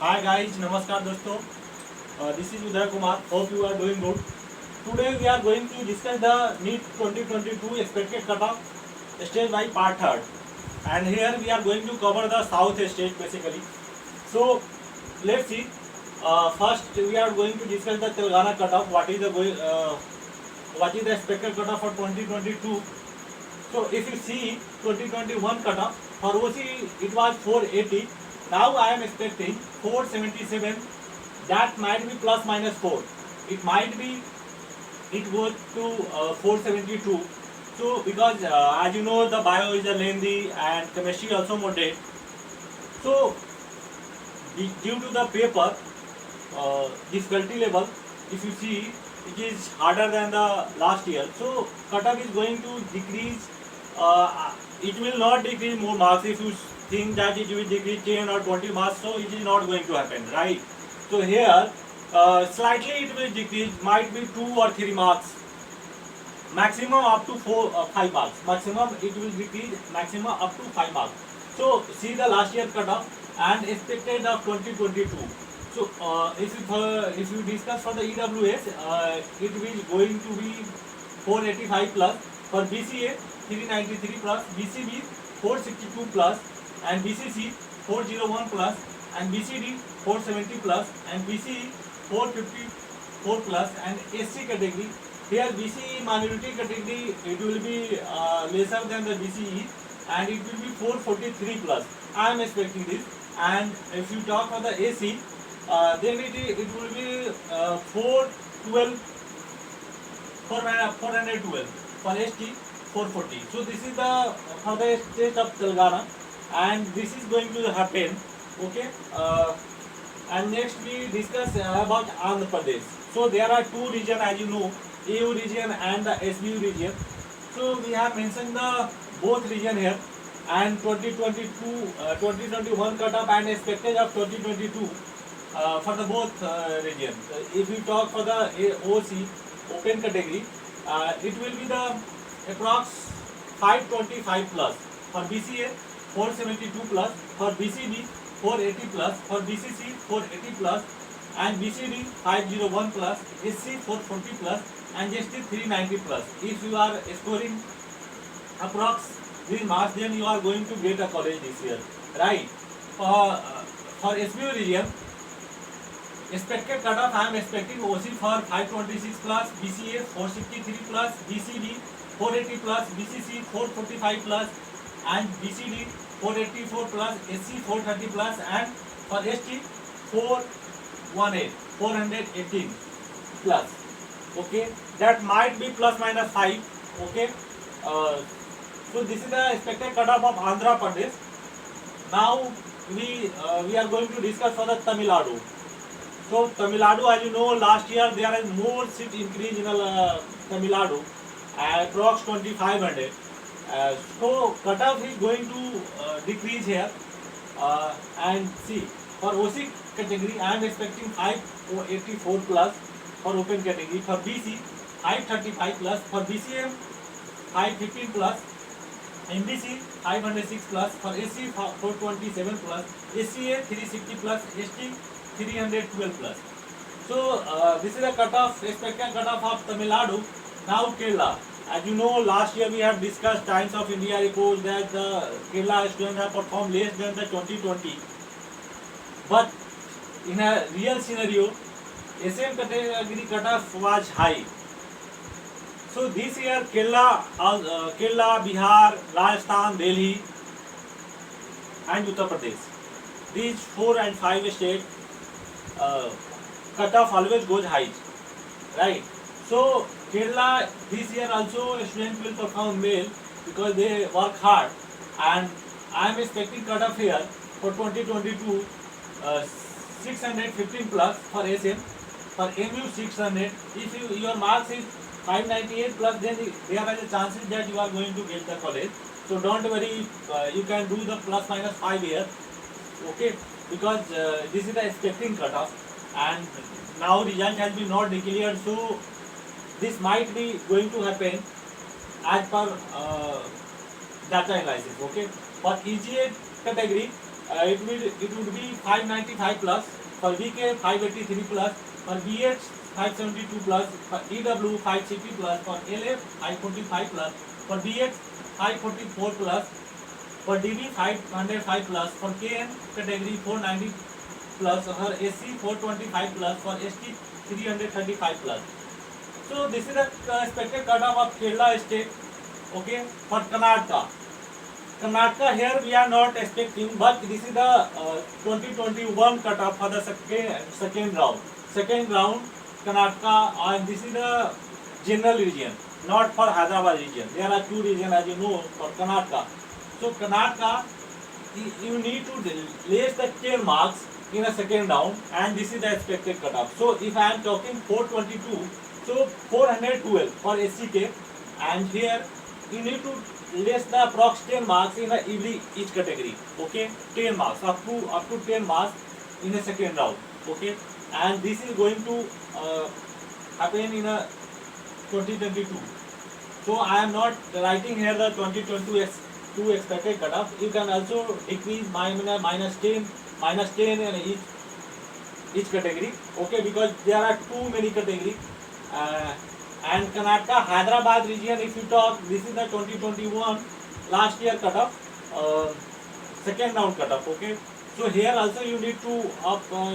Hi guys, Namaskar दोस्तों. This is Uday Kumar. Hope you are doing good. Today we are going to discuss the NEET 2022 expected cutoff stage by part third. And here we are going to cover the south stage basically. So let's see. First we are going to discuss the Telangana cutoff. What is the expected cutoff for 2022? So if you see 2021 cutoff for OC it was 480. Now I am expecting 477. That might be plus minus 4. It might be it goes to 472. So because as you know the bio is a lengthy and chemistry also moderate. So due to the paper difficulty level, if you see it is harder than the last year. So cutoff is going to decrease. It will not decrease more marks. If you think that it will decrease 10 or 20 marks, so it is not going to happen, right? So here slightly it will decrease, might be 2 or 3 marks, maximum up to 5 marks. Maximum it will decrease, maximum up to 5 marks. So see the last year cutoff and expected of 2022. So if you discuss for the EWS, it will going to be 485 plus. For BCA 393 plus, BCB 462 plus, and BCC 401 plus, and BCD 470 plus, and BCE 454 plus, and SC category. Here BCE minority category it will be lesser than the BCE, and it will be 443 plus. I am expecting this. And if you talk for the AC, then it will be 412, 412 for ST 440. So this is the for the state of Telangana, and this is going to happen. Okay. And next we discuss about Andhra Pradesh. So there are two regions, as you know, AU region and the SBU region. So we have mentioned the both region here, and 2021 cutoff and expected of 2022 for the both region. If we talk for the OC open category, it will be the approx 525 plus. For BCA 472 plus, for BCB 480 plus, for BCC 480 plus, and BCD 501 plus, SC 440 plus, and ST 390 plus. If you are scoring approx 3 marks, then you are going to get a college this year, right? For SBU region, expected cutoff I am expecting OC for 526 plus, BCA 463 plus, BCB 480 plus, BCC 445 plus, and BCD 484 plus, SC 430 plus, and for ST 418 plus. Okay, that might be plus minus 5. Okay, so this is the expected cutoff of Andhra Pradesh. Now we are going to discuss for the Tamil Nadu. So Tamil Nadu, as you know, last year there is more seat increase in Tamil Nadu, approx 2500. So cutoff is going to decrease here. And see, for OC category I am expecting 584 plus for open category. For BC 535 plus, for BCM 515 plus, MBC 506 plus, for SC 427 plus, SCA 360 plus, ST 312 plus. So this is the cutoff, expected cutoff of Tamil Nadu. Now Kerala. As you know, last year we have discussed Times of India report that the Kerala students have performed less than the 2020. But in a real scenario, SM category cutoff was high. So this year Kerala, Bihar, Rajasthan, Delhi, and Uttar Pradesh, these 4 and 5 states, cutoff always goes high, right? So Kerala this year also students will perform well because they work hard, and I am expecting cutoff here for 2022 615 plus for SM, for MU 600. If your marks is 598 plus, then there are chances that you are going to get the college. So don't worry, you can do the plus minus 5 here. Okay, because this is the expecting cutoff, and now result has been not declared, so this might be going to happen as per data analysis. Okay, for EGA category it would be 595 plus, for VK 583 plus, for BH 572 plus, for EW 560 plus, for LF 545 plus, for BX 544 plus, for DB 505 plus, for KN category 490 plus, for SC 425 plus, for ST 335 plus. So this is the expected cutoff of Kerala state. Okay, for Karnataka. Karnataka here we are not expecting, but this is the 2021 cutoff for the second round. Second round Karnataka, and this is the general region, not for Hyderabad region. There are two regions, as you know, for Karnataka. So Karnataka, you need to place the 10 marks in a second round, and this is the expected cutoff. So if I am talking 422, so 412 for SCK, and here you need to less the approx 10 marks in each category. Okay, 10 marks up to 10 marks in a second round. Okay, and this is going to happen in a 2022. So I am not writing here the 2022 expected cutoff. You can also decrease minus 10 in each category. Okay, because there are too many categories. And Karnataka, Hyderabad region, if you talk, this is the 2021 last year cutoff, second round cutoff. Okay, so here also you need to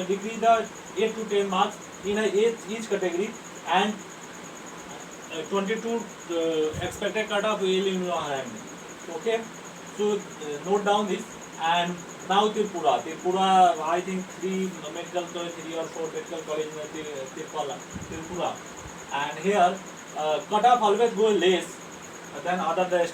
decrease the 8 to 10 marks in each category, and 22 expected cutoff will in your hand. Okay, so note down this. And now Tirupura, I think 3 medical college, 3 or 4 medical college in Tirupura. And here cutoff always go less than other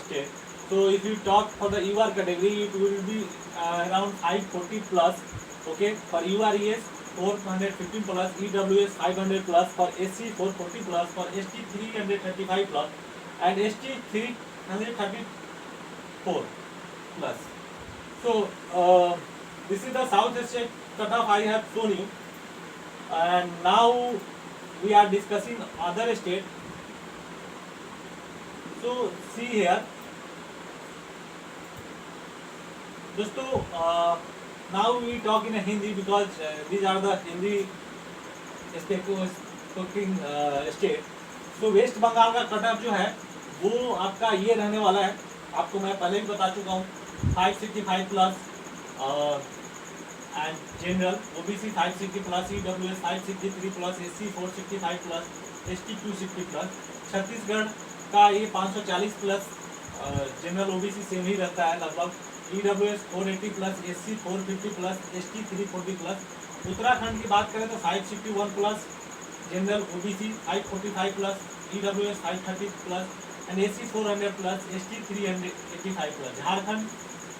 state. So if you talk for the UR category, it will be around 540 plus. Okay, for URES 415 plus, EWS 500 plus, for SC 440 plus, for ST 335 plus, and ST 334 plus. So this is the South state cutoff I have shown you, and now we are discussing other state. So see here, दोस्तों, now we talk in Hindi because these are the Hindi speaking state. तो waste Bengal का cut off जो है वो आपका ये रहने वाला है, आपको मैं पहले भी बता चुका हूँ, 565 plus and general OBC 560 plus, EWS 563 plus, SC 465 plus, ST 260 plus. Chhattisgarh का ये 540 प्लस जनरल ओबीसी सेम ही रहता है लगभग, EWS 480 plus, SC 450 plus, ST 340 plus. Uttarakhand की बात करें तो 561 plus general OBC 545 plus, EWS 530 plus and SC 400 plus, ST 385 plus.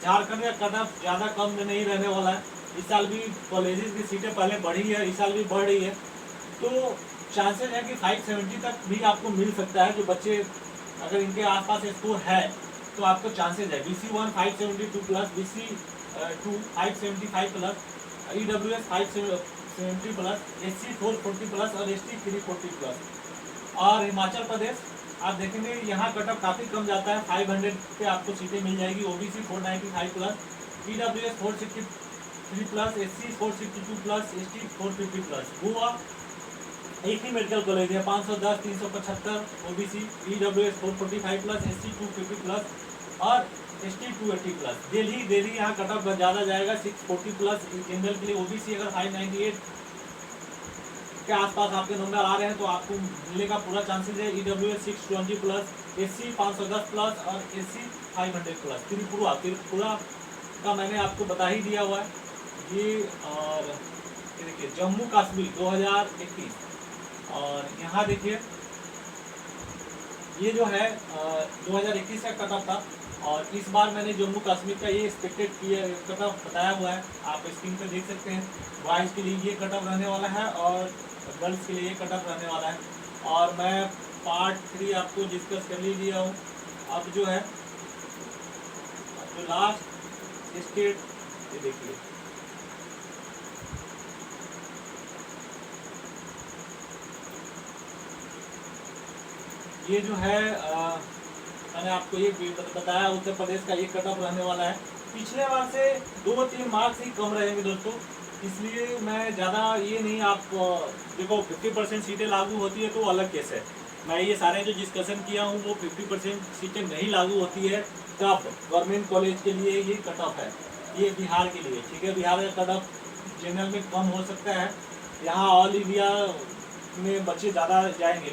Jharkhand का कट ऑफ ज़्यादा कम में नहीं रहने वाला है. इस साल भी कॉलेजेस की सीटें पहले बढ़ी है, इस साल भी बढ़ रही है, तो चांसेस है कि 570 तक भी आपको मिल सकता है. जो बच्चे अगर इनके आसपास स्कोर है तो आपको चांसेस है. BC1 572 plus, BC2 575 plus, EWS 570 plus, SC 440 plus और ST 340 प्लस. और हिमाचल प्रदेश आप देखेंगे यहाँ कट ऑफ काफ़ी कम जाता है, 500 पे आपको सीटें मिल जाएगी. OBC 495 plus, EWS 463 plus, SC 462 plus, ST 450 plus. Goa एक ही मेडिकल कॉलेज है, 510 375 OBC, EWS 445 plus, SC 250 plus और ST 280 प्लस. दिल्ली यहाँ कट ऑफ ज़्यादा जाएगा, 640 प्लस जनरल के लिए. OBC अगर 598 के आसपास आपके नंबर आ रहे हैं तो आपको मिलने का पूरा चांसेस है. EWS 620 प्लस, SC 510 प्लस और SC 500 प्लस. त्रिपुरा का मैंने आपको बता ही दिया हुआ है ये. और देखिए जम्मू कश्मीर 2021, और यहाँ देखिए ये जो है 2021 का कट ऑफ था, और इस बार मैंने जम्मू कश्मीर का ये एक्सपेक्टेड कट ऑफ बताया हुआ है, आप स्क्रीन पर देख सकते हैं. बॉयज़ के लिए ये कट ऑफ रहने वाला है और गर्ल्स के लिए ये कट ऑफ रहने वाला है. और मैं पार्ट 3 आपको डिस्कस कर ही दिया हूँ. अब जो है जो लास्ट स्टेट ये देखिए, ये जो है मैंने आपको ये बताया उत्तर प्रदेश का ये कट ऑफ रहने वाला है. पिछले बार से 2-3 मार्क्स ही कम रहेंगे दोस्तों, इसलिए मैं ज़्यादा ये नहीं, आप देखो 50% सीटें लागू होती है तो अलग केस है। मैं ये सारे जो डिस्कशन किया हूँ वो 50% सीटें नहीं लागू होती है कब, गवर्नमेंट कॉलेज के लिए ये कट ऑफ है, ये बिहार के लिए, ठीक है। बिहार का कट ऑफ जनरल में कम हो सकता है, यहाँ ऑल इंडिया में बच्चे ज़्यादा जाएंगे,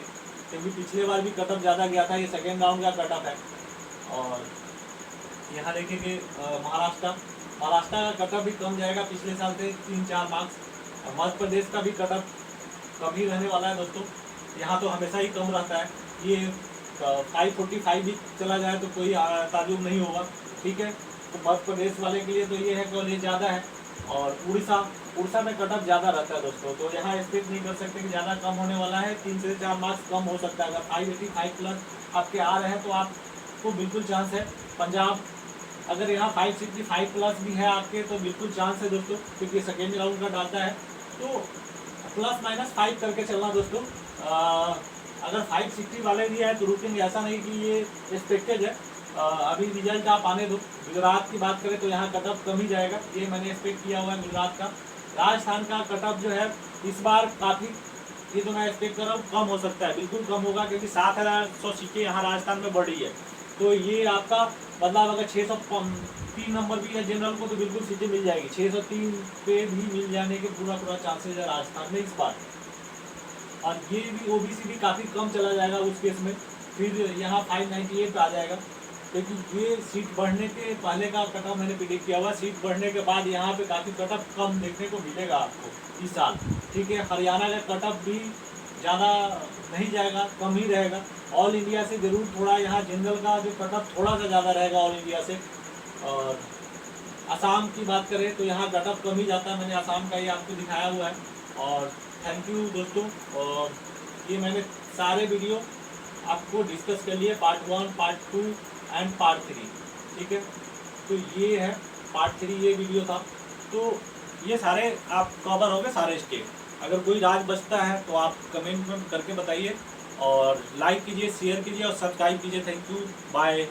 क्योंकि पिछले बार भी कट ऑफ ज़्यादा गया था, ये सेकेंड राउंड का कट ऑफ है। और यहाँ देखेंगे महाराष्ट्र का कट ऑफ भी कम जाएगा पिछले साल से 3-4 मार्क्स। मध्य प्रदेश का भी कट ऑफ कम ही रहने वाला है दोस्तों, यहाँ तो हमेशा ही कम रहता है, ये 545 भी चला जाए तो कोई ताजुब नहीं होगा, ठीक है। तो मध्य प्रदेश वाले के लिए तो ये है कॉलेज ज़्यादा है। और उड़ीसा में कट ऑफ ज़्यादा रहता है दोस्तों, तो यहाँ एक्सपेक्ट नहीं कर सकते कि ज़्यादा कम होने वाला है, 3 से 4 मार्क्स कम हो सकता है। अगर 585 प्लस आपके आ रहे हैं तो आपको बिल्कुल चांस है। पंजाब अगर यहाँ 565 प्लस भी है आपके तो बिल्कुल चांस है दोस्तों, क्योंकि सेकेंड राउंड का डालता है, तो +-5 करके चलना दोस्तों। अगर 560 वाले भी है तो रुकेंगे, ऐसा नहीं कि ये एक्सपेक्टेड है। अभी रिजल्ट आप आने दो। गुजरात की बात करें तो यहाँ कट ऑफ कम ही जाएगा, ये मैंने एक्सपेक्ट किया हुआ है गुजरात का। राजस्थान का कट ऑफ जो है इस बार काफ़ी, ये तो मैं एक्सपेक्ट कर रहा हूँ कम हो सकता है, बिल्कुल कम होगा, क्योंकि 7,100 सीटें यहाँ राजस्थान में बढ़ी है। तो ये आपका मतलब अगर 603 नंबर भी है जनरल को तो बिल्कुल सीटें मिल जाएगी, 603 पे भी मिल जाने के पूरा चांसेज है राजस्थान में इस बार। और ये भी ओबीसी भी काफ़ी कम चला जाएगा उस केस में, फिर यहाँ 598 आ जाएगा, क्योंकि ये सीट बढ़ने के पहले का कट ऑफ मैंने प्रिडिक्ट किया हुआ, सीट बढ़ने के बाद यहाँ पे काफ़ी कट ऑफ कम देखने को मिलेगा आपको इस साल, ठीक है। हरियाणा का कट ऑफ भी ज़्यादा नहीं जाएगा, कम ही रहेगा। ऑल इंडिया से ज़रूर थोड़ा यहाँ जनरल का जो कट ऑफ थोड़ा सा ज़्यादा रहेगा ऑल इंडिया से। और असम की बात करें तो यहाँ कट ऑफ कम ही जाता है, मैंने असम का ये आपको दिखाया हुआ है। और थैंक यू दोस्तों, और ये मैंने सारे वीडियो आपको डिस्कस कर लिए, पार्ट 1, पार्ट 2 एंड पार्ट 3, ठीक है। तो ये है पार्ट 3 ये वीडियो था, तो ये सारे आप कवर हो गए सारे स्टेप। अगर कोई राज बचता है तो आप कमेंट में करके बताइए, और लाइक कीजिए, शेयर कीजिए और सब्सक्राइब कीजिए। Thank you, bye.